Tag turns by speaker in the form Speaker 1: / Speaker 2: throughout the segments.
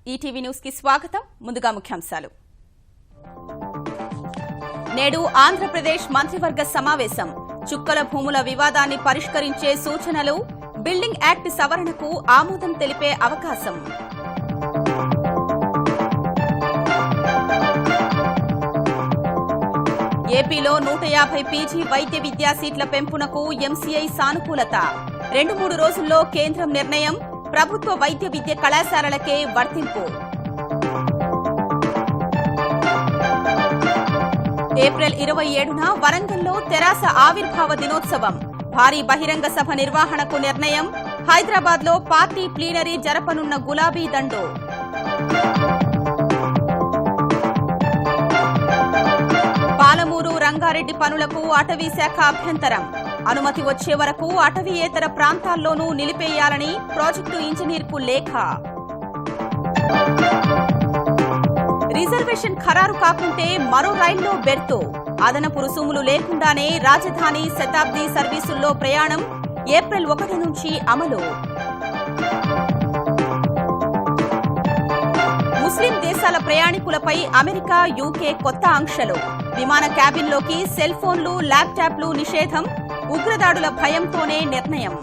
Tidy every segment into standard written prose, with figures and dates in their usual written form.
Speaker 1: ETV news కి స్వాగతం. ముందుగా ముఖ్యాంశాలు. నేడు ఆంధ్రప్రదేశ్ మంత్రివర్గ సమావేశం. చుక్కల భూముల వివాదాన్ని పరిష్కరించే సూచనలు, బిల్డింగ్ యాక్ట్ సవరణకు ఆమోదం తెలిపే అవకాశం. ఏపీలో 150 పీజీ వైద్య విద్యా సీట్ల పెంపునకు ఎంసీఐ సానుకూలత. 2-3 రోజుల్లో కేంద్రం నిర్ణయం. ప్రభుత్వ వైద్య విద్య కళాశాలలకే వర్తింపు. ఏప్రిల్ 27న వరంగల్లో తెరాస ఆవిర్భావ దినోత్సవం. భారీ బహిరంగ సభ నిర్వహణకు నిర్ణయం. హైదరాబాద్లో పార్టీ ప్లీనరీ జరపనున్న గులాబీ దండు. పాలమూరు రంగారెడ్డి పనులకు అటవీ శాఖ అభ్యంతరం. అనుమతి వచ్చే వరకు అటవీయేతర ప్రాంతాల్లోనూ నిలిపేయాలని ప్రాజెక్టు ఇంజనీర్కు లేఖ. రిజర్వేషన్ ఖరారు కాకుంటే మరో రైల్లో బెర్తు. అదనపు రుసుములు లేకుండానే రాజధాని శతాబ్ది సర్వీసుల్లో ప్రయాణం. ఏప్రిల్ 1 నుంచి అమలు. ముస్లిం దేశాల ప్రయాణికులపై అమెరికా, యూకే కొత్త ఆంక్షలు. విమాన క్యాబిన్లోకి సెల్ ఫోన్లు, ల్యాప్టాప్లు నిషేధం. ఉగ్రదాడుల భయంతోనే నిర్ణయం.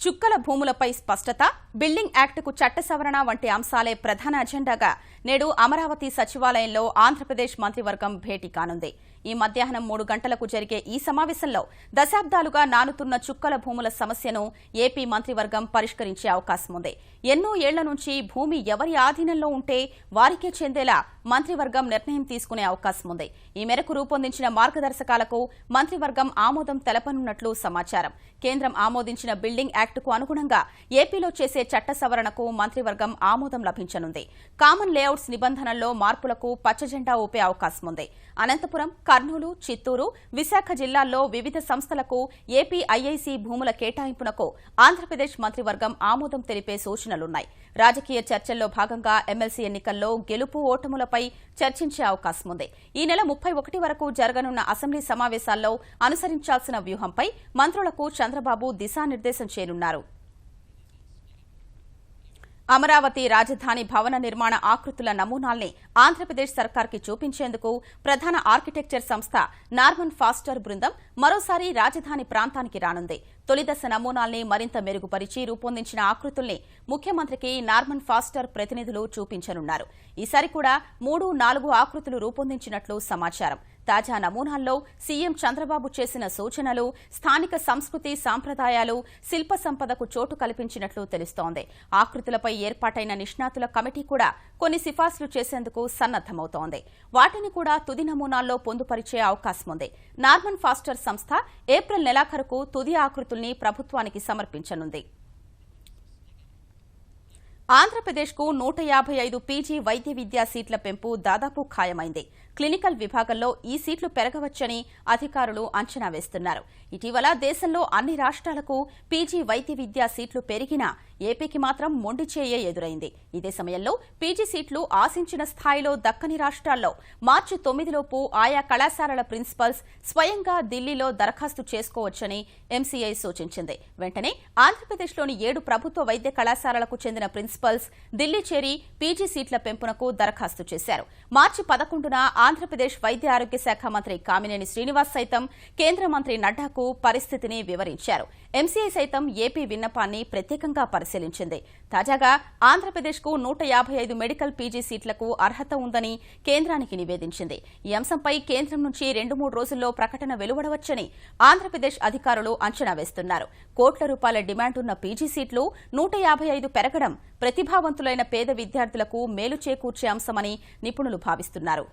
Speaker 1: చుక్కల భూములపై స్పష్టత, బిల్డింగ్ యాక్టుకు చట్ట సవరణ వంటి అంశాలే ప్రధాన అజెండాగా నేడు అమరావతి సచివాలయంలో ఆంధ్రప్రదేశ్ మంత్రివర్గం భేటీ కానుంది. ఈ మధ్యాహ్నం 3 గంటలకు జరిగే ఈ సమావేశంలో దశాబ్దాలుగా నానుతున్న చుక్కల భూముల సమస్యను ఏపీ మంత్రివర్గం పరిష్కరించే అవకాశం ఉంది. ఎన్నో ఏళ్ల నుంచి భూమి ఎవరి ఆధీనంలో ఉంటే వారికే చెందేలా మంత్రివర్గం నిర్ణయం తీసుకునే అవకాశం ఉంది. ఈ మేరకు రూపొందించిన మార్గదర్శకాలకు మంత్రివర్గం ఆమోదం తెలపనున్నట్లు సమాచారం. కేంద్రం ఆమోదించిన బిల్డింగ్ యాక్టుకు అనుగుణంగా ఏపీలో చేసే చట్ట సవరణకు మంత్రివర్గం ఆమోదం లభించనుంది. కామన్ లేఅవుట్స్ నిబంధనల్లో మార్పులకు పచ్చజెండా ఊపే అవకాశం ఉంది. అనంతపురం, కర్నూలు, చిత్తూరు, విశాఖ జిల్లాల్లో వివిధ సంస్థలకు ఏపీ ఐఐసీ భూముల కేటాయింపునకు ఆంధ్రప్రదేశ్ మంత్రివర్గం ఆమోదం తెలిపే సూచనలున్నాయి. రాజకీయ చర్చల్లో భాగంగా ఎమ్మెల్సీ ఎన్నికల్లో గెలుపు ఓటములపై చర్చించే అవకాశం ఉంది. ఈ నెల 31 వరకు జరగనున్న అసెంబ్లీ సమావేశాల్లో అనుసరించాల్సిన వ్యూహంపై మంత్రులకు చంద్రబాబు దిశానిర్దేశం చేయనున్నారు. అమరావతి రాజధాని భవన నిర్మాణ ఆకృతుల నమూనాల్ని ఆంధ్రప్రదేశ్ సర్కార్కి చూపించేందుకు ప్రధాన ఆర్కిటెక్చర్ సంస్థ నార్మన్ ఫాస్టర్ బృందం మరోసారి రాజధాని ప్రాంతానికి రానుంది. తొలిదశ నమూనాల్ని మరింత మెరుగుపరిచి రూపొందించిన ఆకృతుల్ని ముఖ్యమంత్రికి నార్మన్ ఫాస్టర్ ప్రతినిధులు చూపించనున్నారు. ఈసారి కూడా 3-4 ఆకృతులు రూపొందించినట్లు సమాచారం. తాజా నమూనాల్లో సీఎం చంద్రబాబు చేసిన సూచనలు స్థానిక సంస్కృతి, సాంప్రదాయాలు, శిల్ప సంపదకు చోటు కల్పించినట్లు తెలుస్తోంది. ఆకృతులపై ఏర్పాటైన నిష్ణాతుల కమిటీ కూడా కొన్ని సిఫార్సులు చేసేందుకు సన్నద్దమవుతోంది. వాటిని కూడా తుది నమూనాల్లో పొందుపరిచే అవకాశం ఉంది. నార్మన్ ఫాస్టర్ సంస్థ ఏప్రిల్ నెలాఖరుకు తుది ఆకృతుల్ని ప్రభుత్వానికి సమర్పించనుంది. ఆంధ్రప్రదేశ్కు 155 పీజీ వైద్య విద్యా సీట్ల పెంపు దాదాపు ఖాయమైంది. క్లినికల్ విభాగంలో ఈ సీట్లు పెరగవచ్చని అధికారులు అంచనా వేస్తున్నారు. ఇటీవల దేశంలో అన్ని రాష్ట్రాలకు పీజీ వైద్య విద్యా సీట్లు పెరిగినా ఏపీకి మాత్రం మొండి చేయే ఎదురైంది. ఇదే సమయంలో పీజీ సీట్లు ఆశించిన స్థాయిలో దక్కని రాష్ట్రాల్లో మార్చి 9లోపు ఆయా కళాశాలల ప్రిన్సిపల్స్ స్వయంగా ఢిల్లీలో దరఖాస్తు చేసుకోవచ్చని ఎంసీఐ సూచించింది. వెంటనే ఆంధ్రప్రదేశ్లోని 7 ప్రభుత్వ వైద్య కళాశాలలకు చెందిన ప్రిన్సిపల్స్ ఢిల్లీ చేరి పీజీ సీట్ల పెంపునకు దరఖాస్తు చేశారు. మార్చి 11న ఆంధ్రప్రదేశ్ వైద్య ఆరోగ్య శాఖ మంత్రి కామినేని శ్రీనివాస్ సైతం కేంద్ర మంత్రి నడ్డాకు పరిస్థితిని వివరించారు. ఎంసీఐ సైతం ఏపీ విన్నపాన్ని ప్రత్యేకంగా పరిశీలించింది. తాజాగా ఆంధ్రప్రదేశ్కు 155 మెడికల్ పీజీ సీట్లకు అర్హత ఉందని కేంద్రానికి నివేదించింది. ఈ అంశంపై కేంద్రం నుంచి 2-3 రోజుల్లో ప్రకటన వెలువడవచ్చని ఆంధ్రప్రదేశ్ అధికారులు అంచనా వేస్తున్నారు. కోట్ల రూపాయల డిమాండున్న పీజీ సీట్లు 155 పెరగడం ప్రతిభావంతులైన పేద విద్యార్థులకు మేలు చేకూర్చే అంశమని నిపుణులు భావిస్తున్నారు.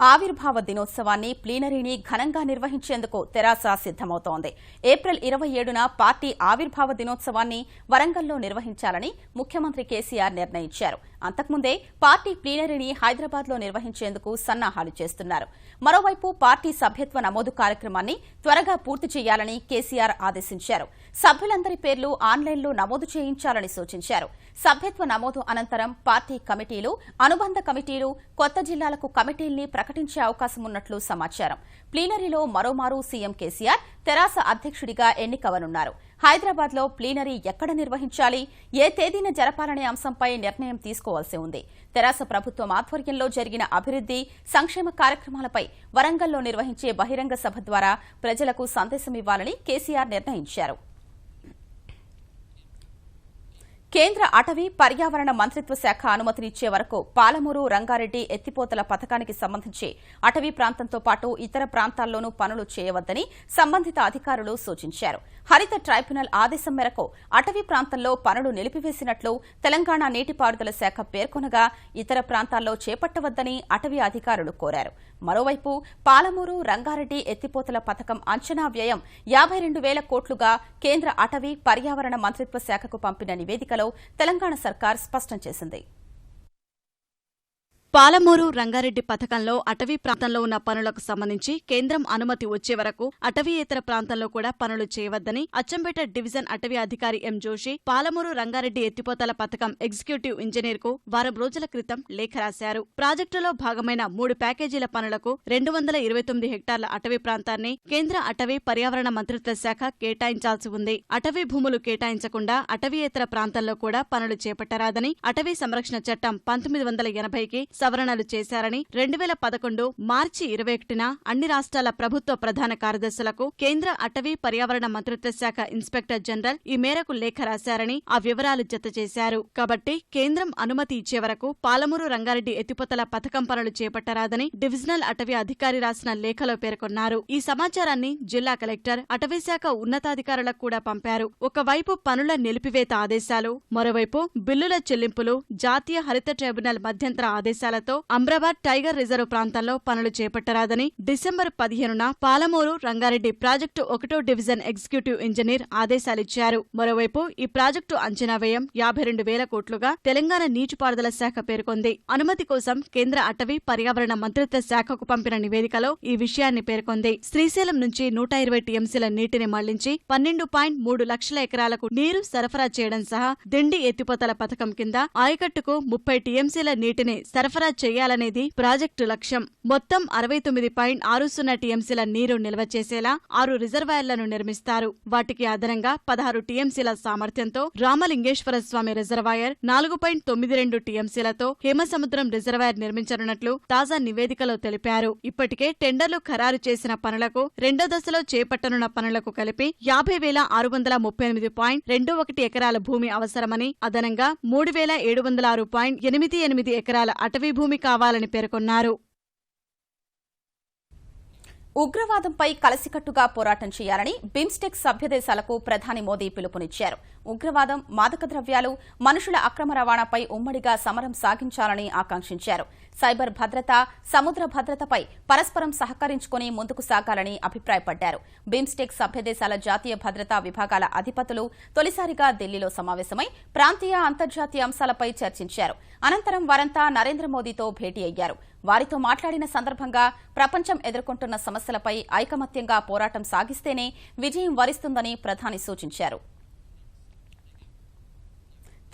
Speaker 1: ఆవిర్భావ దినోత్సవాన్ని, ప్లీనరీని ఘనంగా నిర్వహించేందుకు తెరాస సిద్దమవుతోంది. ఏప్రిల్ 27న పార్టీ ఆవిర్భావ దినోత్సవాన్ని వరంగల్లో నిర్వహించాలని ముఖ్యమంత్రి కేసీఆర్ నిర్ణయించారు. అంతకుముందే పార్టీ ప్లీనరీని హైదరాబాద్లో నిర్వహించేందుకు సన్నాహాలు చేస్తున్నారు. మరోవైపు పార్టీ సభ్యత్వ నమోదు కార్యక్రమాన్ని త్వరగా పూర్తి చేయాలని కేసీఆర్ ఆదేశించారు. సభ్యులందరి పేర్లు ఆన్లైన్లో నమోదు చేయించాలని సూచించారు. సభ్యత్వ నమోదు అనంతరం పార్టీ కమిటీలు, అనుబంధ కమిటీలు, కొత్త జిల్లాలకు కమిటీల్ని ప్రకటించే అవకాశం ఉన్నట్లు సమాచారం. ప్లీనరీలో మరోమారు సీఎం కేసీఆర్ తెరాస అధ్యక్షుడిగా ఎన్నికవనున్నారు. హైదరాబాద్లో ప్లీనరీ ఎక్కడ నిర్వహించాలి, ఏ తేదీన జరపాలనే అంశంపై నిర్ణయం తీసుకోవాల్సి ఉంది. తెరాస ప్రభుత్వం ఆధ్వర్యంలో జరిగిన అభివృద్ది, సంక్షేమ కార్యక్రమాలపై వరంగల్లో నిర్వహించే బహిరంగ సభ ద్వారా ప్రజలకు సందేశమివ్వాలని కేసీఆర్ నిర్ణయించారు. కేంద్ర అటవీ పర్యావరణ మంత్రిత్వ శాఖ అనుమతినిచ్చే వరకు పాలమూరు రంగారెడ్డి ఎత్తిపోతల పథకానికి సంబంధించి అటవీ ప్రాంతంతో పాటు ఇతర ప్రాంతాల్లోనూ పనులు చేయవద్దని సంబంధిత అధికారులు సూచించారు. హరిత ట్రైబ్యునల్ ఆదేశం మేరకు అటవీ ప్రాంతంలో పనులు నిలిపివేసినట్లు తెలంగాణ నీటిపారుదల శాఖ పేర్కొనగా ఇతర ప్రాంతాల్లో చేపట్టవద్దని అటవీ అధికారులు కోరారు. మరోవైపు పాలమూరు రంగారెడ్డి ఎత్తిపోతల పథకం అంచనా వ్యయం 52,000 కోట్లుగా కేంద్ర అటవీ పర్యావరణ మంత్రిత్వ శాఖకు పంపిన నివేదికలో తెలంగాణ సర్కార్ స్పష్టం చేసింది.
Speaker 2: పాలమూరు రంగారెడ్డి పథకంలో అటవీ ప్రాంతంలో ఉన్న పనులకు సంబంధించి కేంద్రం అనుమతి వచ్చే వరకు అటవీయేతర ప్రాంతంలో కూడా పనులు చేయవద్దని అచ్చంపేట డివిజన్ అటవీ అధికారి ఎం జోషి పాలమూరు రంగారెడ్డి ఎత్తిపోతల పథకం ఎగ్జిక్యూటివ్ ఇంజనీర్ కు వారం రోజుల క్రితం లేఖ రాశారు. ప్రాజెక్టులో భాగమైన 3 ప్యాకేజీల పనులకు 229 హెక్టార్ల అటవీ ప్రాంతాన్ని కేంద్ర అటవీ పర్యావరణ మంత్రిత్వ శాఖ కేటాయించాల్సి ఉంది. అటవీ భూములు కేటాయించకుండా అటవీయేతర ప్రాంతంలో కూడా పనులు చేపట్టరాదని అటవీ సంరక్షణ చట్టం 1980కి సవరణలు చేశారని 2011 మార్చి 21న అన్ని రాష్ట్రాల ప్రభుత్వ ప్రధాన కార్యదర్శులకు కేంద్ర అటవీ పర్యావరణ మంత్రిత్వ శాఖ ఇన్స్పెక్టర్ జనరల్ ఈ మేరకు లేఖ రాశారని ఆ వివరాలు జతచేశారు. కాబట్టి కేంద్రం అనుమతి ఇచ్చే వరకు పాలమూరు రంగారెడ్డి ఎత్తిపోతల పథకం పనులు చేపట్టరాదని డివిజనల్ అటవీ అధికారి రాసిన లేఖలో పేర్కొన్నారు. ఈ సమాచారాన్ని జిల్లా కలెక్టర్, అటవీశాఖ ఉన్నతాధికారులకు కూడా పంపారు. ఒకవైపు పనుల నిలిపివేత ఆదేశాలు, మరోవైపు బిల్లుల చెల్లింపులు, జాతీయ హరిత ట్రైబ్యునల్ మధ్యంతర ఆదేశాలతో అమ్రాబాద్ టైగర్ రిజర్వ్ ప్రాంతంలో పనులు చేపట్టరాదని డిసెంబర్ 15న పాలమూరు రంగారెడ్డి ప్రాజెక్టు 1వ డివిజన్ ఎగ్జిక్యూటివ్ ఇంజనీర్ ఆదేశాలిచ్చారు. మరోవైపు ఈ ప్రాజెక్టు అంచనా వ్యయం 52,000 కోట్లుగా తెలంగాణ నీటిపారుదల శాఖ పేర్కొంది. అనుమతి కోసం కేంద్ర అటవీ పర్యావరణ మంత్రిత్వ శాఖకు పంపిన నివేదికలో ఈ విషయాన్ని పేర్కొంది. శ్రీశైలం నుంచి 120 టీఎంసీల నీటిని మళ్లించి 12.3 లక్షల ఎకరాలకు నీరు సరఫరా చేయడం సహా దిండి ఎత్తిపోతల పథకం కింద ఆయకట్టుకు 30 టీఎంసీల నీటిని సరఫరా చేయాలనేది ప్రాజెక్టు లక్ష్యం. మొత్తం 69.60 టీఎంసీల నీరు నిల్వ చేసేలా 6 రిజర్వాయర్లను నిర్మిస్తారు. వాటికి అదనంగా 16 టీఎంసీల సామర్థ్యంతో రామలింగేశ్వర స్వామి రిజర్వాయర్, 4.92 టీఎంసీలతో హేమసముద్రం రిజర్వాయర్ నిర్మించనున్నట్లు తాజా నివేదికలో తెలిపారు. ఇప్పటికే టెండర్లు ఖరారు చేసిన పనులకు, రెండో దశలో చేపట్టనున్న పనులకు కలిపి 50,638.21 ఎకరాల భూమి అవసరమని, అదనంగా 3,706.88 ఎకరాల అటవీ భూమి కావాలని పేర్కొన్నారు.
Speaker 1: ఉగ్రవాదంపై కలిసికట్టుగా పోరాటం చేయాలని బిమ్స్టెక్ సభ్యదేశాలకు ప్రధాని మోదీ పిలుపునిచ్చారు. ఉగ్రవాదం, మాదక ద్రవ్యాలు, మనుషుల అక్రమ రవాణాపై ఉమ్మడిగా సమరం సాగించాలని ఆకాంక్షించారు. సైబర్ భద్రత, సముద్ర భద్రతపై పరస్పరం సహకరించుకుని ముందుకు సాగాలని అభిప్రాయపడ్డారు. బిమ్స్టెక్ సభ్యదేశాల జాతీయ భద్రతా విభాగాల అధిపతులు తొలిసారిగా ఢిల్లీలో సమావేశమై ప్రాంతీయ, అంతర్జాతీయ అంశాలపై చర్చించారు. అనంతరం వారంతా నరేంద్ర మోదీతో భేటీ అయ్యారు. వారితో మాట్లాడిన సందర్భంగా ప్రపంచం ఎదుర్కొంటున్న సమస్యలపై ఐకమత్యంగా పోరాటం సాగిస్తేనే విజయం వరిస్తుందని ప్రధాని సూచించారు.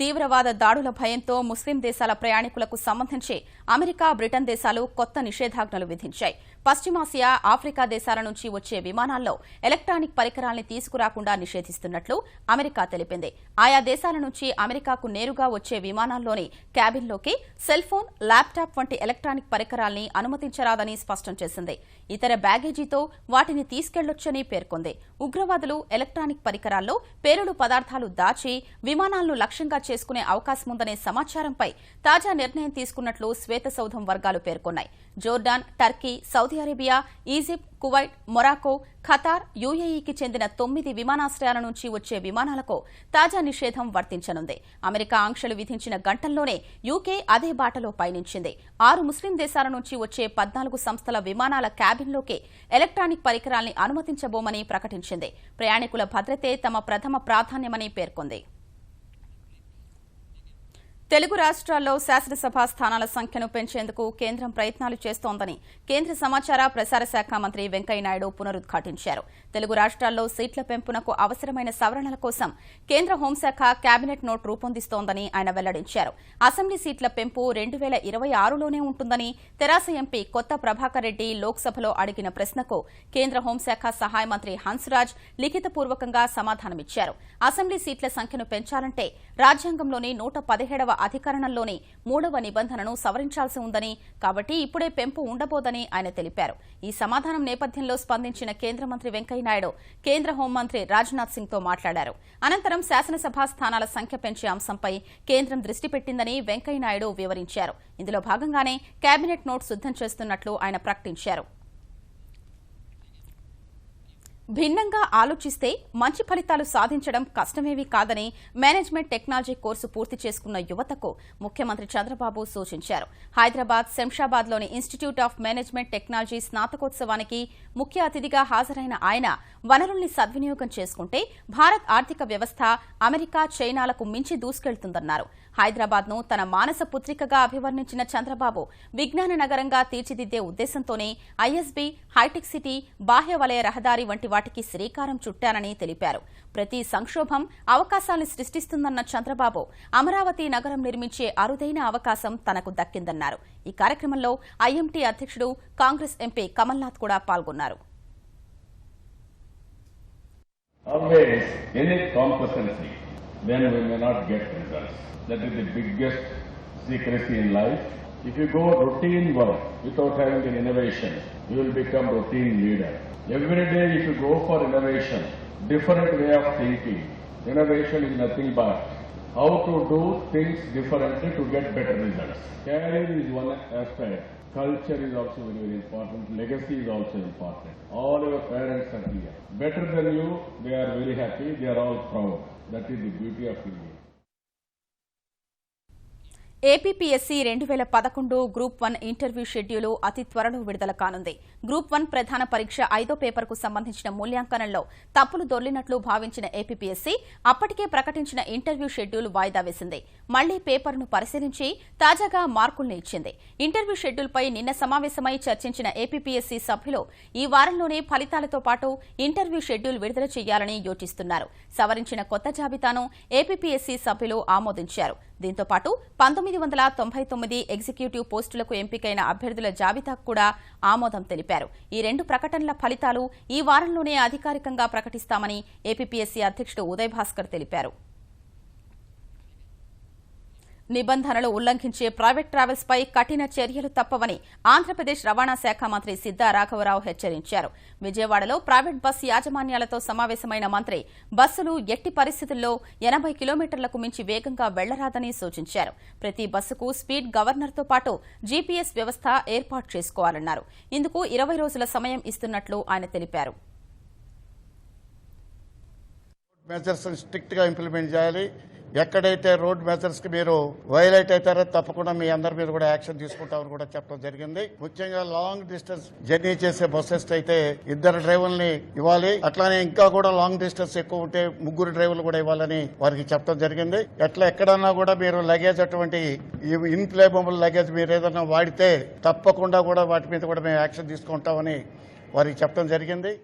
Speaker 1: తీవ్రవాద దాడుల భయంతో ముస్లిం దేశాల ప్రయాణికులకు సంబంధించి అమెరికా, బ్రిటన్ దేశాలు కొత్త నిషేధాజ్ఞలు విధించాయి. పశ్చిమాసియా, ఆఫ్రికా దేశాల నుంచి వచ్చే విమానాల్లో ఎలక్ట్రానిక్ పరికరాల్ని తీసుకురాకుండా నిషేధిస్తున్నట్లు అమెరికా తెలిపింది. ఆయా దేశాల నుంచి అమెరికాకు నేరుగా వచ్చే విమానాల్లోని క్యాబిన్లోకి సెల్ ఫోన్, ల్యాప్టాప్ వంటి ఎలక్ట్రానిక్ పరికరాల్ని అనుమతించరాదని స్పష్టం చేసింది. ఇతర బ్యాగేజీతో వాటిని తీసుకెళ్లొచ్చని పేర్కొంది. ఉగ్రవాదులు ఎలక్ట్రానిక్ పరికరాల్లో పేలుడు పదార్థాలు దాచి విమానాలను లక్ష్యంగా చేసుకునే అవకాశముందనే సమాచారంపై తాజా నిర్ణయం తీసుకున్నట్లు శ్వేతసౌధం వర్గాలు పేర్కొన్నాయి. Jordan, Turkey, Saudi Arabia, Egypt, Kuwait, Morocco, Qatar, యూఏఈకి చెందిన 9 విమానాశ్రయాల నుంచి వచ్చే విమానాలకు తాజా నిషేధం వర్తించనుంది. అమెరికా ఆంక్షలు విధించిన గంటల్లోనే యూకే అదే బాటలో పయనించింది. 6 ముస్లిం దేశాల నుంచి వచ్చే 14 సంస్థల విమానాల క్యాబిన్లోకి ఎలక్ట్రానిక్ పరికరాల్ని అనుమతించబోమని ప్రకటించింది. ప్రయాణికుల భద్రతే తమ ప్రథమ ప్రాధాన్యమని పేర్కొంది. తెలుగు రాష్ట్రాల్లో శాసనసభ స్థానాల సంఖ్యను పెంచేందుకు కేంద్రం ప్రయత్నాలు చేస్తోందని కేంద్ర సమాచార ప్రసార శాఖ మంత్రి వెంకయ్యనాయుడు పునరుద్ఘాటించారు. తెలుగు రాష్ట్రాల్లో సీట్ల పెంపునకు అవసరమైన సవరణల కోసం కేంద్ర హోంశాఖ కేబినెట్ నోట్ రూపొందిస్తోందని ఆయన వెల్లడించారు. అసెంబ్లీ సీట్ల పెంపు 2026లోనే ఉంటుందని తెరాస ఎంపీ కొత్త ప్రభాకర్ రెడ్డి లోక్సభలో అడిగిన ప్రశ్నకు కేంద్ర హోంశాఖ సహాయ మంత్రి హన్స్రాజ్ లిఖితపూర్వకంగా సమాధానమిచ్చారు. అసెంబ్లీ సీట్ల సంఖ్యను పెంచాలంటే రాజ్యాంగంలోని 117వ అధికరణంలోని 3వ నిబంధనను సవరించాల్సి ఉందని, కాబట్టి ఇప్పుడే పెంపు ఉండబోదని ఆయన తెలిపారు. ఈ సమాధానం నేపథ్యంలో స్పందించిన కేంద్ర మంత్రి వెంకయ్యనాయుడు కేంద్ర హోంమంత్రి రాజ్నాథ్ సింగ్ తో మాట్లాడారు. అనంతరం శాసనసభ స్థానాల సంఖ్య పెంచే అంశంపై కేంద్రం దృష్టి పెట్టిందని వెంకయ్యనాయుడు వివరించారు. ఇందులో భాగంగానే కేబినెట్ నోట్ సిద్ధం చేస్తున్నట్లు ఆయన ప్రకటించారు. భిన్నంగా ఆలోచిస్తే మంచి ఫలితాలు సాధించడం కష్టమేవీ కాదని మేనేజ్మెంట్ టెక్నాలజీ కోర్సు పూర్తి చేసుకున్న యువతకు ముఖ్యమంత్రి చంద్రబాబు సూచించారు. హైదరాబాద్ శంషాబాద్లోని ఇన్స్టిట్యూట్ ఆఫ్ మేనేజ్మెంట్ టెక్నాలజీ స్నాతకోత్సవానికి ముఖ్య అతిథిగా హాజరైన ఆయన వనరుల్ని సద్వినియోగం చేసుకుంటే భారత్ ఆర్థిక వ్యవస్థ అమెరికా, చైనాలకు మించి దూసుకెళ్తుందన్నారు. హైదరాబాద్ను తన మానస పుత్రికగా అభివర్ణించిన చంద్రబాబు విజ్ఞాన నగరంగా తీర్చిదిద్దే ఉద్దేశంతోనే ఐఎస్బీ, హైటెక్ సిటీ, బాహ్య వలయ రహదారి వంటి వాటికి శ్రీకారం చుట్టానని తెలిపారు. ప్రతి సంక్షోభం అవకాశాలను సృష్టిస్తుందన్న చంద్రబాబు అమరావతి నగరం నిర్మించే అరుదైన అవకాశం తనకు దక్కిందన్నారు. ఈ కార్యక్రమంలో ఐఎంటీ అధ్యక్షుడు కాంగ్రెస్ ఎంపీ కమల్నాథ్ కూడా పాల్గొన్నారు.
Speaker 3: Always any complacency, then we may not get results. That is the biggest secrecy in life. If you go routine work without having an innovation, you will become routine leader. Every day if you go for innovation, different way of thinking, innovation is nothing but how to do things differently to get better results. Career is one aspect. Culture is also very, very important. Legacy is also important. All your parents are here. Better than you, they are very happy. They are all proud. That is the beauty of India.
Speaker 1: APPSC 2011 group 1 interview schedule అతి త్వరలో విడుదల కానుంది. Group 1 ప్రధాన పరీక్ష 5వ పేపర్కు సంబంధించిన మూల్యాంకనంలో తప్పులు దొర్లినట్లు భావించిన ఏపీపీఎస్సీ అప్పటికే ప్రకటించిన ఇంటర్వ్యూ షెడ్యూల్ వాయిదా వేసింది. మళ్లీ పేపర్ను పరిశీలించి తాజాగా మార్కుల్ని ఇచ్చింది. ఇంటర్వ్యూ షెడ్యూల్పై నిన్న సమావేశమై చర్చించిన ఏపీపీఎస్సీ సభ్యులు ఈ వారంలోనే ఫలితాలతో పాటు ఇంటర్వ్యూ షెడ్యూల్ విడుదల చేయాలని యోచిస్తున్నారు. సవరించిన కొత్త జాబితాను ఏపీపీఎస్సీ సభ్యులు ఆమోదించారు. దీంతో పాటు 1999 ఎగ్జిక్యూటివ్ పోస్టులకు ఎంపికైన అభ్యర్థుల జాబితాకు కూడా ఆమోదం తెలిపారు. ఈ 2 ప్రకటనల ఫలితాలు ఈ వారంలోనే అధికారికంగా ప్రకటిస్తామని ఏపీపీఎస్సీ అధ్యక్షుడు ఉదయ్ భాస్కర్ తెలిపారు. నిబంధనలు ఉల్లంఘించే ప్రైవేట్ ట్రావెల్స్ పై కఠిన చర్యలు తప్పవని ఆంధ్రప్రదేశ్ రవాణా శాఖ మంత్రి సిద్దా రాఘవరావు హెచ్చరించారు. విజయవాడలో ప్రైవేట్ బస్సు యాజమాన్యాలతో సమావేశమైన మంత్రి బస్సులు ఎట్టి పరిస్థితుల్లో 80 కిలోమీటర్లకు మించి వేగంగా వెళ్లరాదని సూచించారు. ప్రతి బస్సుకు స్పీడ్ గవర్నర్తో పాటు జీపీఎస్ వ్యవస్థ ఏర్పాటు చేసుకోవాలన్నారు. ఇందుకు 20 రోజుల సమయం ఇస్తున్నట్లు ఆయన తెలిపారు.
Speaker 4: ఎక్కడైతే రోడ్ మెజర్స్ కి మీరు వైలేట్ అవుతారో తప్పకుండా మీ అందరి మీద కూడా యాక్షన్ తీసుకుంటామని కూడా చెప్పడం జరిగింది. ముఖ్యంగా లాంగ్ డిస్టెన్స్ జర్నీ చేసే బస్సెస్ అయితే 2 డ్రైవర్లని ఇవ్వాలి. అట్లానే ఇంకా కూడా లాంగ్ డిస్టెన్స్ ఎక్కువ ఉంటే 3 డ్రైవర్లు కూడా ఇవ్వాలని వారికి చెప్పడం జరిగింది. ఎక్కడన్నా కూడా మీరు లగేజ్ అటువంటి ఇన్ఫ్లేమబుల్ లగేజ్ మీరు ఏదైనా వాడితే తప్పకుండా కూడా వాటి మీద కూడా మేము యాక్షన్ తీసుకుంటామని వారికి చెప్పడం జరిగింది.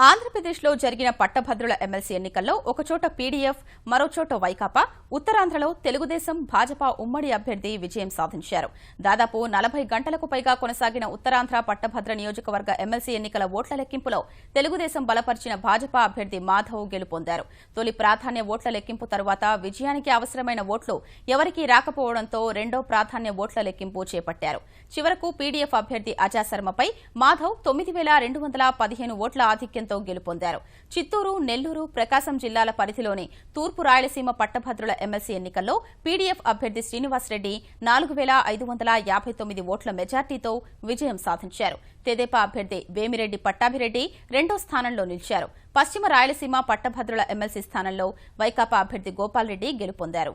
Speaker 1: ఆంధ్రప్రదేశ్లో జరిగిన పట్టభద్రుల ఎమ్మెల్సీ ఎన్నికల్లో ఒకచోట పీడీఎఫ్, మరోచోట వైకాపా, ఉత్తరాంధ్రలో తెలుగుదేశం, భాజపా ఉమ్మడి అభ్యర్థి విజయం సాధించారు. దాదాపు 40 గంటలకు పైగా కొనసాగిన ఉత్తరాంధ్ర పట్టభద్ర నియోజకవర్గ ఎమ్మెల్సీ ఎన్నికల ఓట్ల లెక్కింపులో తెలుగుదేశం బలపరిచిన భాజపా అభ్యర్థి మాధవ్ గెలుపొందారు. తొలి ప్రాధాన్య ఓట్ల లెక్కింపు తరువాత విజయానికి అవసరమైన ఓట్లు ఎవరికీ రాకపోవడంతో రెండో ప్రాధాన్య ఓట్ల లెక్కింపు చేపట్టారు. చివరకు పీడీఎఫ్ అభ్యర్థి అజా శర్మపై మాధవ్ 9215 ఓట్ల ఆధిక్యం గెలుపొందారు. చిత్తూరు, నెల్లూరు, ప్రకాశం జిల్లాల పరిధిలోని తూర్పు రాయలసీమ పట్టభద్రుల ఎమ్మెల్సీ ఎన్నికల్లో పీడీఎఫ్ అభ్యర్థి శ్రీనివాసరెడ్డి 4559 ఓట్ల మెజార్టీతో విజయం సాధించారు. తెదేపా అభ్యర్థి వేమిరెడ్డి పట్టాభిరెడ్డి రెండో స్థానంలో నిలిచారు. పశ్చిమ రాయలసీమ పట్టభద్రుల ఎమ్మెల్సీ స్థానంలో వైకాపా అభ్యర్థి గోపాల్ రెడ్డి గెలుపొందారు.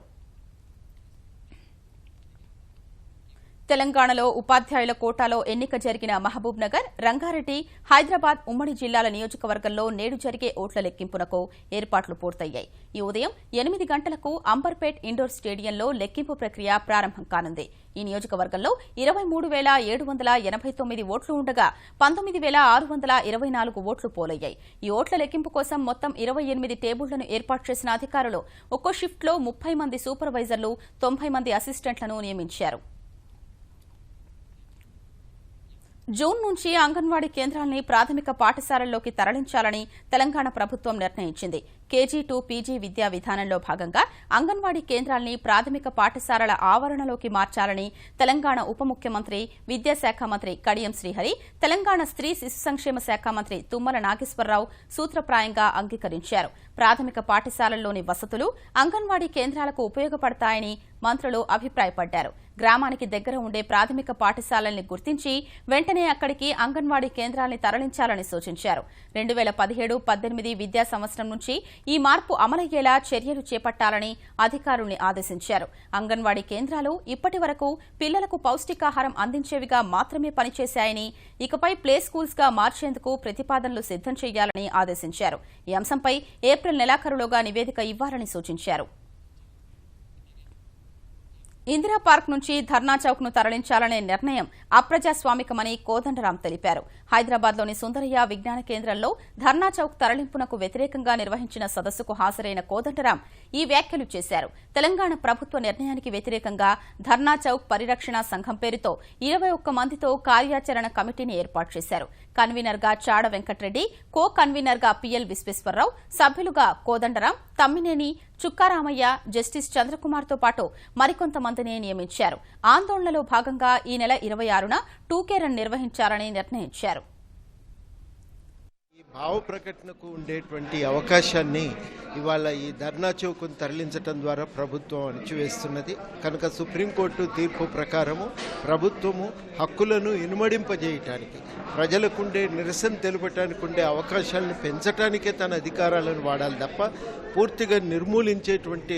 Speaker 1: తెలంగాణలో ఉపాధ్యాయుల కోటాలో ఎన్నిక జరిగిన మహబూబ్ నగర్, రంగారెడ్డి, హైదరాబాద్ ఉమ్మడి జిల్లాల నియోజకవర్గంలో నేడు జరిగే ఓట్ల లెక్కింపునకు ఏర్పాట్లు పూర్తయ్యాయి. ఈ ఉదయం 8 గంటలకు అంబర్పేట్ ఇండోర్ స్టేడియంలో లెక్కింపు ప్రక్రియ ప్రారంభం కానుంది. ఈ నియోజకవర్గంలో 23,789 ఓట్లు ఉండగా 19,624 ఓట్లు పోలయ్యాయి. ఈ ఓట్ల లెక్కింపు కోసం మొత్తం 28 టేబుళ్లను ఏర్పాటు చేసిన అధికారులు ఒక్కో షిఫ్ట్లో 30 మంది సూపర్వైజర్లు, 90 మంది అసిస్టెంట్లను నియమించారు. జూన్ నుంచి అంగన్వాడీ కేంద్రాల్ని ప్రాథమిక పాఠశాలల్లోకి తరలించాలని తెలంగాణ ప్రభుత్వం నిర్ణయించింది. కేజీ టు పీజీ విద్యా విధానంలో భాగంగా అంగన్వాడీ కేంద్రాల్ని ప్రాథమిక పాఠశాలల ఆవరణలోకి మార్చాలని తెలంగాణ ఉప ముఖ్యమంత్రి, విద్యాశాఖ మంత్రి కడియం శ్రీహరి, తెలంగాణ స్త్రీ శిశు సంక్షేమ శాఖ మంత్రి తుమ్మల నాగేశ్వరరావు సూత్రప్రాయంగా అంగీకరించారు. ప్రాథమిక పాఠశాలల్లోని వసతులు అంగన్వాడీ కేంద్రాలకు ఉపయోగపడతాయని మంత్రులు అభిప్రాయపడ్డారు. గ్రామానికి దగ్గర ఉండే ప్రాథమిక పాఠశాలల్ని గుర్తించి వెంటనే అక్కడికి అంగన్వాడీ కేంద్రాల్ని తరలించాలని సూచించారు. 2017-18 విద్యా సంవత్సరం నుంచి ఈ మార్పు అమలయ్యేలా చర్యలు చేపట్టాలని అధికారుల్ని ఆదేశించారు. అంగన్వాడీ కేంద్రాలు ఇప్పటి వరకు పిల్లలకు పౌష్టికాహారం అందించేవిగా మాత్రమే పనిచేశాయని, ఇకపై ప్లే స్కూల్స్ గా మార్చేందుకు ప్రతిపాదనలు సిద్దం చేయాలని ఆదేశించారు. ఈ అంశంపై ఏప్రిల్ నెలాఖరులోగా నివేదిక ఇవ్వాలని సూచించారు. ఇందిరా పార్క్ నుంచి ధర్నా చౌక్ ను తరలించాలనే నిర్ణయం అప్రజాస్వామికమని కోదండరాం తెలిపారు. హైదరాబాద్లోని సుందరయ్య విజ్ఞాన కేంద్రంలో ధర్నా చౌక్ తరలింపునకు వ్యతిరేకంగా నిర్వహించిన సదస్సుకు హాజరైన కోదండరాం ఈ వ్యాఖ్యలు చేశారు. తెలంగాణ ప్రభుత్వ నిర్ణయానికి వ్యతిరేకంగా ధర్నా చౌక్ పరిరక్షణ సంఘం పేరుతో 21 మందితో కార్యాచరణ కమిటీని ఏర్పాటు చేశారు. కన్వీనర్ గా చాడ వెంకటరెడ్డి, కో కన్వీనర్ గా పిఎల్ విశ్వేశ్వరరావు, సభ్యులుగా కోదండరాం, తమ్మినేని, చుక్కారామయ్య, జస్టిస్ చంద్రకుమార్తో పాటు మరికొంతమందిని నియమించారు. ఆందోళనలో భాగంగా ఈ నెల 26న 2K రన్ నిర్వహించాలని నిర్ణయించారు.
Speaker 5: భావ ప్రకటనకు ఉండేటువంటి అవకాశాన్ని ఇవాళ ఈ ధర్నా చౌక్ను తరలించడం ద్వారా ప్రభుత్వం అణచివేస్తున్నది. కనుక సుప్రీంకోర్టు తీర్పు ప్రకారము ప్రభుత్వము హక్కులను ఇనుమడింపజేయటానికి, ప్రజలకుండే నిరసన తెలుపటానికి ఉండే అవకాశాలను పెంచడానికే తన అధికారాలను వాడాలి తప్ప పూర్తిగా నిర్మూలించేటువంటి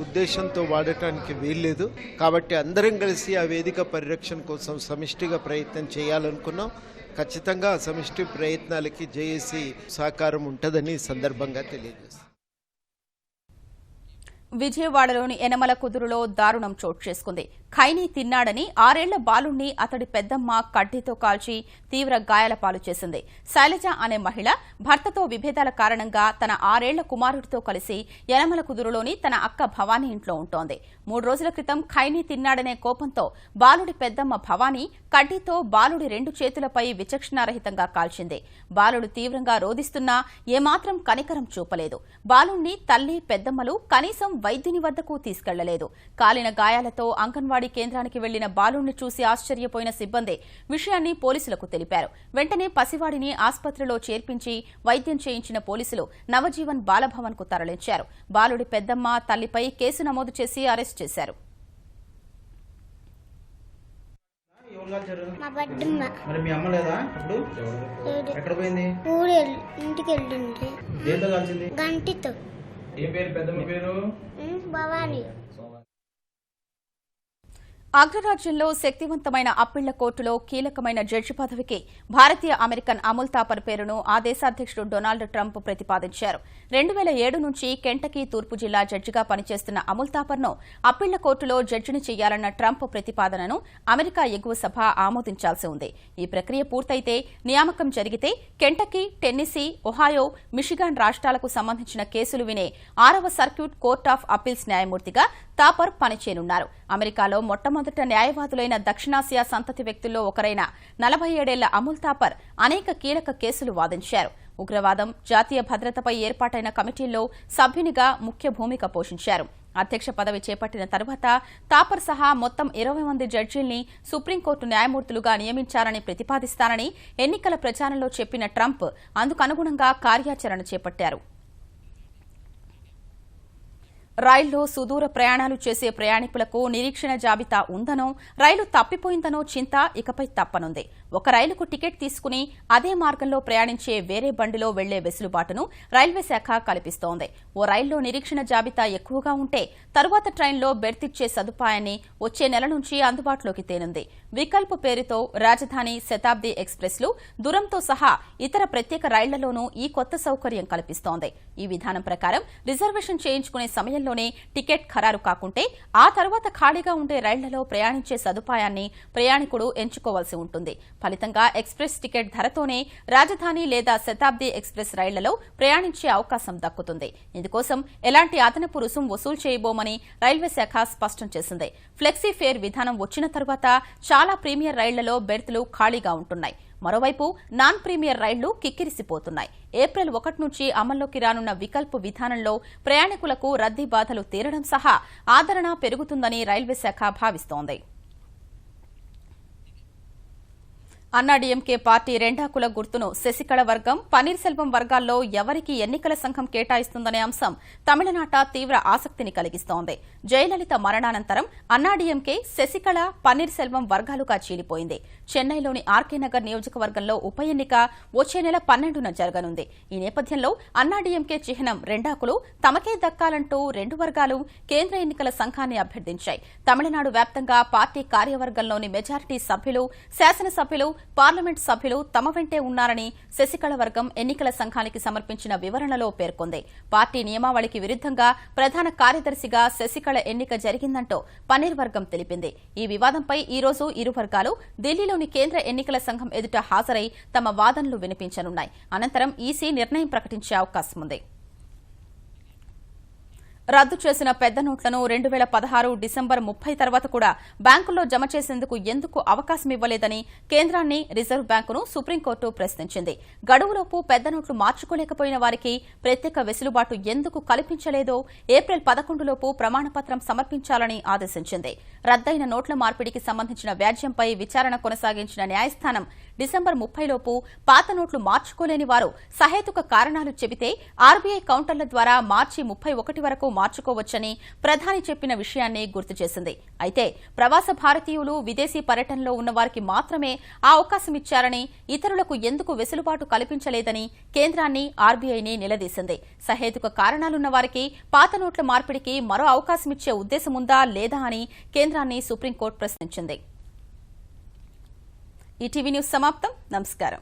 Speaker 5: ఉద్దేశంతో వాడటానికి వీల్లేదు. కాబట్టి అందరం కలిసి ఆ వేదిక పరిరక్షణ కోసం సమిష్టిగా ప్రయత్నం చేయాలనుకున్నాం. ఖచ్చితంగా సమిష్టి ప్రయత్నాలకి జేఏసీ సహకారం ఉంటుందని సందర్భంగా తెలియజేస్తాం.
Speaker 1: విజయవాడలోని యనమల కుదురులో దారుణం చోటు చేసుకుంది. ఖైనీ తిన్నాడని 6 ఏళ్ల బాలుణ్ణి అతడి పెద్దమ్మ కడ్డీతో కాల్చి తీవ్ర గాయాల పాలు చేసింది. శైలజ అనే మహిళ భర్తతో విభేదాల కారణంగా తన 6 ఏళ్ల కుమారుడితో కలిసి యనమల కుదురులోని తన అక్క భవానీ ఇంట్లో ఉంటోంది. 3 రోజుల క్రితం ఖైనీ తిన్నాడనే కోపంతో బాలుడి పెద్దమ్మ భవానీ కడ్డీతో బాలుడి 2 చేతులపై విచక్షణారహితంగా కాల్చింది. బాలుడు తీవ్రంగా రోదిస్తున్నా ఏమాత్రం కనికరం చూపలేదు. బాలుణ్ణి తల్లి, పెద్దమ్మలు కనీసం వైద్యుని వద్దకు తీసుకెళ్లలేదు. కాలిన గాయాలతో అంగన్వాడీ కేంద్రానికి వెళ్లిన బాలుణ్ణి చూసి ఆశ్చర్యపోయిన సిబ్బంది విషయాన్ని పోలీసులకు తెలిపారు. వెంటనే పసివాడిని ఆస్పత్రిలో చేర్పించి వైద్యం చేయించిన పోలీసులు నవజీవన్ బాలభవన్ కు తరలించారు. బాలుడి పెద్దమ్మ, తల్లిపై కేసు నమోదు చేసి అరెస్ట్ చేశారు.
Speaker 6: మరి మీ అమ్మ లేదా ఇప్పుడు ఎక్కడ పోయింది?
Speaker 7: ఇంటికి వెళ్ళింది.
Speaker 6: దేంతో కలిసింది?
Speaker 7: గంటితో.
Speaker 6: ఏ పేరు పెద్దమ్మ పేరు?
Speaker 7: భవానీ.
Speaker 1: అగ్రరాజ్యంలో శక్తివంతమైన అప్పీళ్ల కోర్టులో కీలకమైన జడ్జి పదవికి భారతీయ అమెరికన్ అముల్ థాపర్ పేరును ఆ దేశాధ్యక్షుడు డొనాల్డ్ ట్రంప్ ప్రతిపాదించారు. 2007 నుంచి కెంటకీ తూర్పు జిల్లా జడ్జిగా పనిచేస్తున్న అముల్ థాపర్ను అప్పీళ్ల కోర్టులో జడ్జిని చేయాలన్న ట్రంప్ ప్రతిపాదనను అమెరికా ఎగువ సభ ఆమోదించాల్సి ఉంది. ఈ ప్రక్రియ పూర్తయితే, నియామకం జరిగితే కెంటకీ, టెన్నెసీ, ఒహాయో, మిషిగాన్ రాష్ట్రాలకు సంబంధించిన కేసులు వినే 6వ సర్క్యూట్ కోర్ట్ ఆఫ్ అప్పీల్స్ న్యాయమూర్తిగా థాపర్ పనిచేయనున్నారు. అమెరికాలో మొట్టమొదట న్యాయవాదులైన దక్షిణాసియా సంతతి వ్యక్తుల్లో ఒకరైన 47 ఏళ్ల అముల్ థాపర్ అనేక కీలక కేసులు వాదించారు. ఉగ్రవాదం, జాతీయ భద్రతపై ఏర్పాటైన కమిటీల్లో సభ్యునిగా ముఖ్య భూమిక పోషించారు. అధ్యక్ష పదవి చేపట్టిన తర్వాత థాపర్ సహా మొత్తం 20 మంది జడ్జీల్ని సుప్రీంకోర్టు న్యాయమూర్తులుగా నియమించాలని ప్రతిపాదిస్తానని ఎన్నికల ప్రచారంలో చెప్పిన ట్రంప్ అందుకనుగుణంగా కార్యాచరణ చేపట్టారు. రైల్లో సుదూర ప్రయాణాలు చేసే ప్రయాణికులకు నిరీక్షణ జాబితా ఉందనో, రైలు తప్పిపోయిందనో చింత ఇకపై తప్పనుంది. ఒక రైలుకు టికెట్ తీసుకుని అదే మార్గంలో ప్రయాణించే వేరే బండిలో వెళ్లే వెసులుబాటును రైల్వే శాఖ కల్పిస్తోంది. ఓ రైల్లో నిరీక్షణ జాబితా ఎక్కువగా ఉంటే తరువాత ట్రైన్లో బెర్త్ ఇచ్చే సదుపాయాన్ని వచ్చే నెల నుంచి అందుబాటులోకి తేనుంది. వికల్ప్ పేరుతో రాజధాని, శతాబ్ది ఎక్స్ప్రెస్లు, దురంతో సహా ఇతర ప్రత్యేక రైళ్లలోనూ ఈ కొత్త సౌకర్యం కల్పిస్తోంది. ఈ విధానం ప్రకారం రిజర్వేషన్ చేయించుకునే సమయంలోనే టికెట్ ఖరారు కాకుంటే ఆ తర్వాత ఖాళీగా ఉండే రైళ్లలో ప్రయాణించే సదుపాయాన్ని ప్రయాణికుడు ఎంచుకోవాల్సి ఉంటుంది. ఫలితంగా ఎక్స్ప్రెస్ టికెట్ ధరతోనే రాజధాని లేదా శతాబ్ది ఎక్స్ప్రెస్ రైళ్లలో ప్రయాణించే అవకాశం దక్కుతుంది. ఇందుకోసం ఎలాంటి అదనపు రుసుం వసూలు చేయబోమని రైల్వే శాఖ స్పష్టం చేసింది. ఫ్లెక్సీ ఫేర్ విధానం వచ్చిన తరువాత చాలా ప్రీమియర్ రైళ్లలో బెర్తులు ఖాళీగా ఉంటున్నాయి. మరోవైపు నాన్ ప్రీమియర్ రైళ్లు కిక్కిరిసిపోతున్నాయి. ఏప్రిల్ 1 నుంచి అమల్లోకి రానున్న వికల్ప్ విధానంలో ప్రయాణికులకు రద్దీ బాధలు తీరడం సహా ఆదరణ పెరుగుతుందని రైల్వే శాఖ భావిస్తోంది. అన్నాడీఎంకే పార్టీ రెండాకుల గుర్తును శశికళ వర్గం, పన్నీర్ సెల్వం వర్గాల్లో ఎవరికి ఎన్నికల సంఘం కేటాయిస్తుందనే అంశం తమిళనాట తీవ్ర ఆసక్తిని కలిగిస్తోంది. జయలలిత మరణానంతరం అన్నాడీఎంకే శశికళ, పన్నీర్ సెల్వం వర్గాలుగా చీలిపోయింది. చెన్నైలోని ఆర్కే నగర్ నియోజకవర్గంలో ఉప ఎన్నిక వచ్చే నెల 12న జరగనుంది. ఈ నేపథ్యంలో అన్నాడీఎంకే చిహ్నం రెండాకులు తమకే దక్కాలంటూ రెండు వర్గాలు కేంద్ర ఎన్నికల సంఘాన్ని అభ్యర్థించాయి. తమిళనాడు వ్యాప్తంగా పార్టీ కార్యవర్గంలోని మెజారిటీ సభ్యులు, శాసనసభ్యులు, పార్లమెంట్ సభ్యులు తమ వెంటే ఉన్నారని శశికళ వర్గం ఎన్నికల సంఘానికి సమర్పించిన వివరణలో పేర్కొంది. పార్టీ నియమావళికి విరుద్దంగా ప్రధాన కార్యదర్శిగా శశికళ ఎన్నిక జరిగిందంటూ పన్నీర్ వర్గం తెలిపింది. ఈ వివాదంపై ఈ రోజు ఇరు వర్గాలు ఢిల్లీలోని కేంద్ర ఎన్నికల సంఘం ఎదుట హాజరై తమ వాదనలు వినిపించనున్నాయి. అనంతరం ఈసీ నిర్ణయం ప్రకటించే అవకాశం ఉంది. రద్దు చేసిన పెద్ద నోట్లను 2016 డిసెంబర్ 30 తర్వాత కూడా బ్యాంకుల్లో జమ చేసేందుకు ఎందుకు అవకాశం ఇవ్వలేదని కేంద్రాన్ని, రిజర్వ్ బ్యాంకును సుప్రీంకోర్టు ప్రశ్నించింది. గడువులోపు పెద్ద నోట్లు మార్చుకోలేకపోయిన వారికి ప్రత్యేక వెసులుబాటు ఎందుకు కల్పించలేదో ఏప్రిల్ 11లోపు ప్రమాణపత్రం సమర్పించాలని ఆదేశించింది. రద్దయిన నోట్ల మార్పిడికి సంబంధించిన వ్యాజ్యంపై విచారణ కొనసాగించిన న్యాయస్థానం డిసెంబర్ 30లోపు పాత నోట్లు మార్చుకోలేని వారు సహేతుక కారణాలు చెబితే ఆర్బీఐ కౌంటర్ల ద్వారా మార్చి 31 వరకు మార్చుకోవచ్చని ప్రధాని చెప్పిన విషయాన్ని గుర్తు చేసింది. అయితే ప్రవాస భారతీయులు, విదేశీ పర్యటనలో ఉన్న వారికి మాత్రమే ఆ అవకాశం ఇచ్చారని, ఇతరులకు ఎందుకు వెసులుబాటు కల్పించలేదని కేంద్రాన్ని, ఆర్బీఐని నిలదీసింది. సహేతుక కారణాలున్న వారికి పాత నోట్ల మార్పిడికి మరో అవకాశం ఇచ్చే ఉద్దేశముందా లేదా అని కేంద్రాన్ని సుప్రీంకోర్టు ప్రశ్నించింది. ఈటీవీ న్యూస్ సమాప్తం. నమస్కారం.